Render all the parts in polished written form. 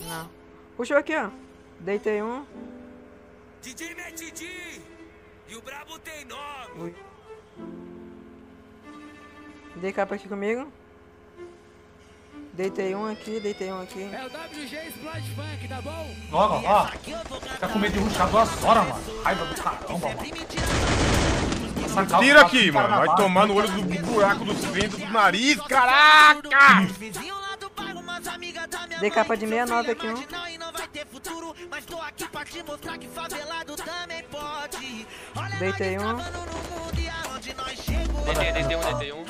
Não. Puxou aqui, ó. Deitei um. DJ Metidi! E o brabo tem nome! Ui. Dei capa aqui comigo. Deitei um aqui, deitei um aqui. É o WG Explode Funk, tá bom? Logo, ó. Fica com medo de ruxar 2 horas, mano. Raiva do caramba, mano. Tira aqui, mano. Vai tomar no olho do buraco do centro do nariz, caraca! Dei capa de 69 aqui, um. Deitei um. Deitei um.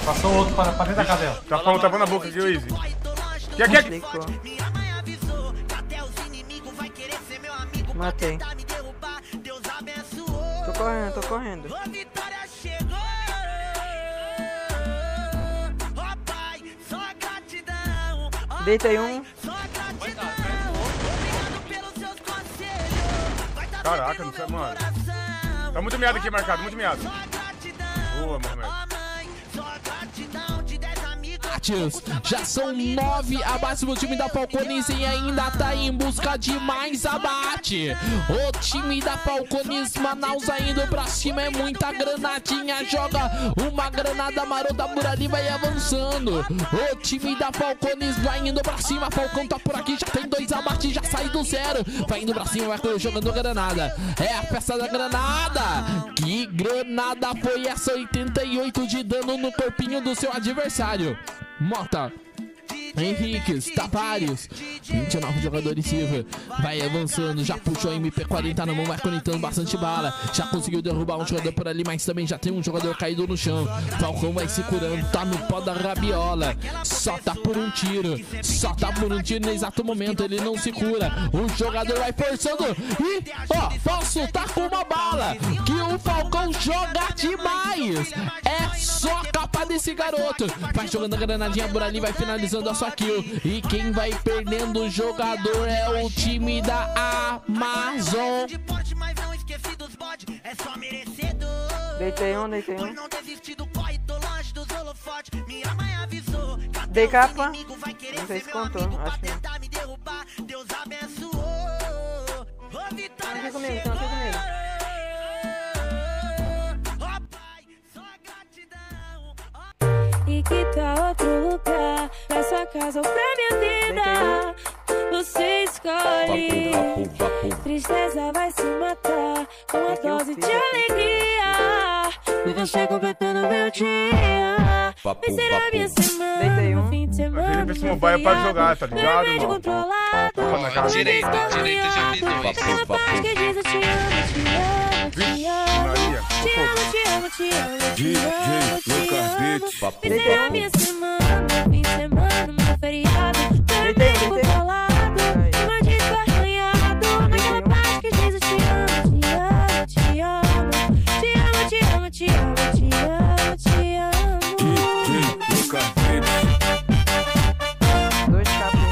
Passou outro pra dentro da cadeia. Tá falando, tapa na boca aqui, o Easy. Aqui. Deicou. Matei. Tô correndo. Deitei um. Caraca, não sei, mano. Tá muito miado aqui marcado, muito miado. Boa, Mohamed. Já são 9 abates do time da Falcones e ainda tá em busca de mais abate. O time da Falcones Manaus indo pra cima, é muita granadinha. Joga uma granada marota por ali, vai avançando. O time da Falcones vai indo pra cima. Falcão tá por aqui, já tem 2 abates, já sai do 0. Vai indo pra cima, vai jogando granada. É a festa da granada. Que granada foi essa? 88 de dano no corpinho do seu adversário. Mota, Henriques, Tavares, 29 jogadores Silva, vai avançando, já puxou a MP40 na mão, vai conectando bastante bala, já conseguiu derrubar um jogador por ali, mas também já tem um jogador caído no chão. Falcão vai se curando, tá no pó da rabiola, só tá por um tiro no exato momento, ele não se cura, o jogador vai forçando e, ó, posso tá com uma bala, que o Falcão joga demais, é só capa desse garoto, vai jogando a granadinha por ali, vai finalizando a sua kill. E quem vai perdendo o jogador é o time da Amazon. Deitei um. Dei capa. Não sei se contou, acho que não. Estão aqui comigo. E que tal outro lugar, pra sua casa ou pra minha vida? Você escolhe. Tristeza vai se matar com uma dose de alegria. E você completando meu dia. Vai ser a minha semana, fim de semana. Esse mobile é pra jogar, tá ligado, mano? Ó, direita já vi 2. Aquela paz que diz eu te amo, te amo. Vai ser a minha semana, fim de semana, meu feriado. Vermelho controlado, uma disco arranhado. Naquela paz que diz eu te amo. Dois capinhos.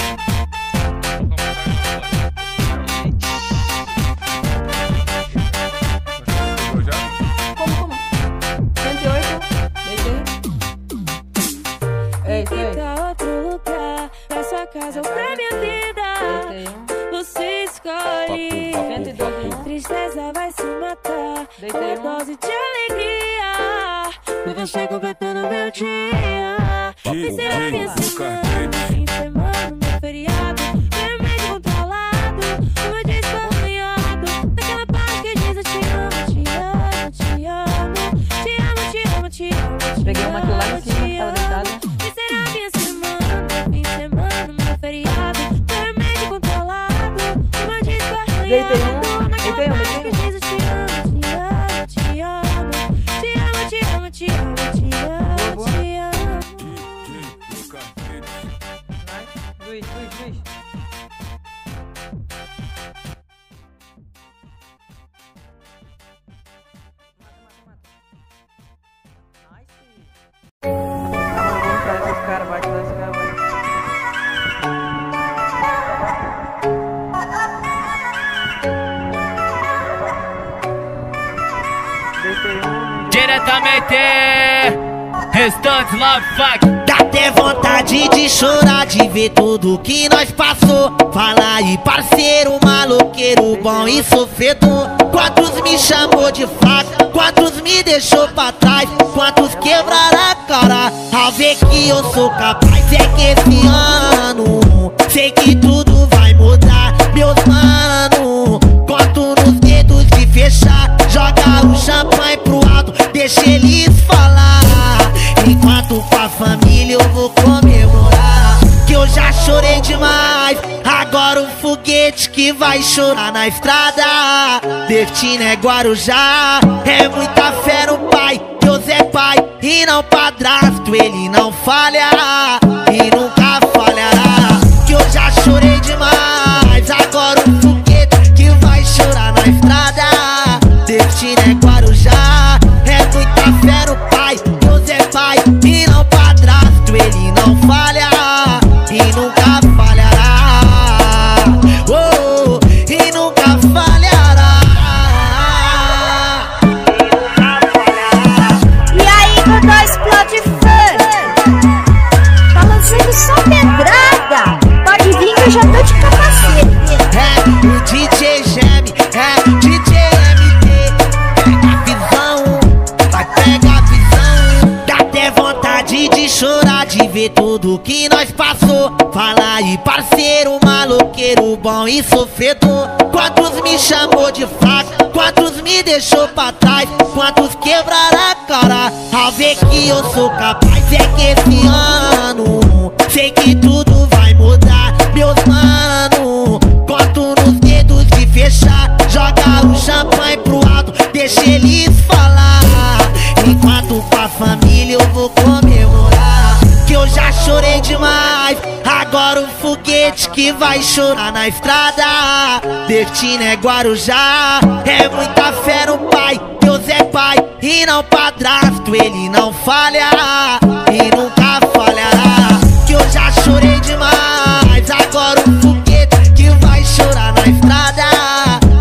Como? 108? Ei. Fica outro lugar, pra sua casa ou pra minha vida. Você escolhe. 112. Tristeza vai se matar com uma dose de alegria. E você completando meu dia. Vai ser a minha semana, fim de semana, meu feriado. Vermelho controlado, uma disco arranhado. Naquela paz que diz eu te amo. Peguei uma aqui lá em cima, tava deitada. Vai ser a minha semana, fim de semana, meu feriado. Vermelho controlado, uma disco arranhado. Deitei um. Luiz. Esse cara bate lá, esse cara bate. Diretamente, Restantes Love Fuck. até vontade de chorar, de ver tudo que nós passou. Fala aí, parceiro, maloqueiro, bom e sofredor. Quantos me chamou de fraco, quantos me deixou pra trás, quantos quebraram a cara ao ver que eu sou capaz. É que esse ano sei que tudo vai mudar, meus mano. Conto nos dedos de fechar, joga o champanhe pro alto, deixa eles falar. Enquanto com a família eu vou comemorar, que eu já chorei demais. Agora o foguete que vai chorar na estrada. Destino é Guarujá, é muita fé no pai. Deus é pai e não padrasto, ele não falha e nunca falhará. Que eu já chorei demais. Agora o foguete que vai chorar na estrada. Destino é Guarujá, é muita fé no pai. Deus é pai e não padrasto, ele não falha e nunca falhará. Oh, e nunca falhará. E aí, Godó explode funk. Tá lançando só pedrada. Pode vir que eu já tô de capacete. É o DJ Geme, é DJ MT. Pega a visão, vai pegar a visão. Dá até vontade de chorar, de ver tudo que nós passou. Fala aí, parceiro, maloqueiro, bom e sofredor. Quantos me chamou de fraco, quantos me deixou pra trás, quantos quebraram a cara ao ver que eu sou capaz. É que esse ano sei que tudo vai mudar, meus mano. Conto nos dedos de fechar, joga o champanhe pro alto, deixa eles falar. Enquanto com a família eu vou comemorar, que eu já chorei demais. Agora o foguete que vai chorar na estrada. Destino é Guarujá, é muita fé no pai. Deus é pai e não padrasto, ele não falha e nunca falhará. Que eu já chorei demais. Agora o foguete que vai chorar na estrada.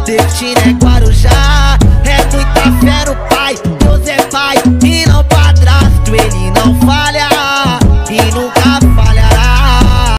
Destino é Guarujá, é muita fé no pai. Deus é pai e não padrasto, ele não falha